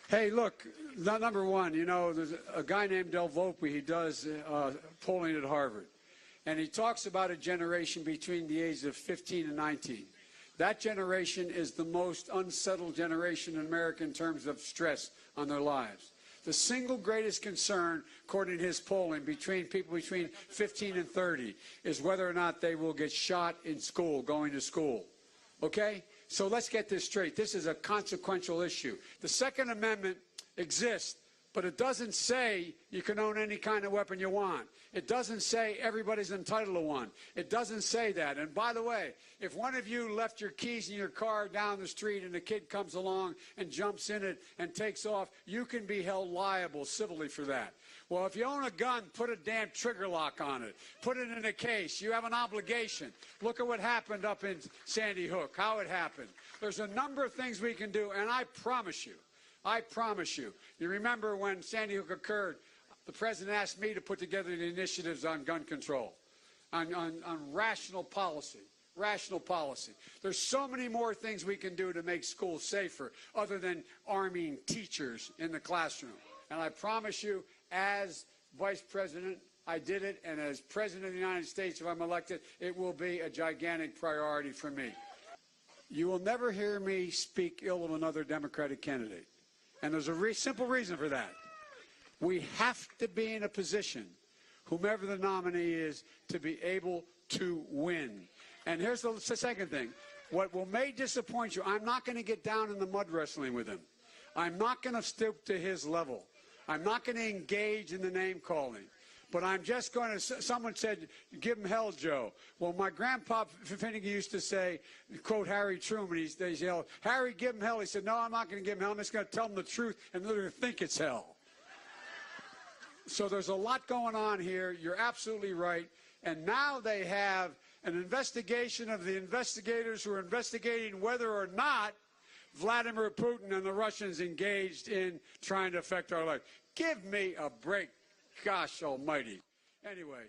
Hey, look, number one, you know, there's a guy named Del Volpe. He does polling at Harvard. And he talks about a generation between the ages of 15 and 19. That generation is the most unsettled generation in America in terms of stress on their lives. The single greatest concern, according to his polling, between people between 15 and 30 is whether or not they will get shot in school, going to school. Okay? So let's get this straight. This is a consequential issue. The Second Amendment exists, but it doesn't say you can own any kind of weapon you want. It doesn't say everybody's entitled to one. It doesn't say that. And by the way, if one of you left your keys in your car down the street and a kid comes along and jumps in it and takes off, you can be held liable civilly for that. Well, if you own a gun, put a damn trigger lock on it. Put it in a case. You have an obligation. Look at what happened up in Sandy Hook, how it happened. There's a number of things we can do, and I promise you, you remember when Sandy Hook occurred, the president asked me to put together the initiatives on gun control, on rational policy. Rational policy. There's so many more things we can do to make schools safer other than arming teachers in the classroom. And I promise you, as vice president, I did it, and as president of the United States, if I'm elected, it will be a gigantic priority for me. You will never hear me speak ill of another Democratic candidate. And there's a simple reason for that. We have to be in a position, whomever the nominee is, to be able to win. And here's the second thing. What may disappoint you, I'm not going to get down in the mud wrestling with him. I'm not going to stoop to his level. I'm not going to engage in the name calling. But I'm just going to, someone said, give him hell, Joe. Well, my grandpa Finnegan used to say, quote Harry Truman, he yelled, Harry, give him hell. He said, no, I'm not going to give him hell. I'm just going to tell him the truth and let him think it's hell. So there's a lot going on here. You're absolutely right. And now they have an investigation of the investigators who are investigating whether or not Vladimir Putin and the Russians engaged in trying to affect our life. Give me a break. Gosh almighty. Anyway.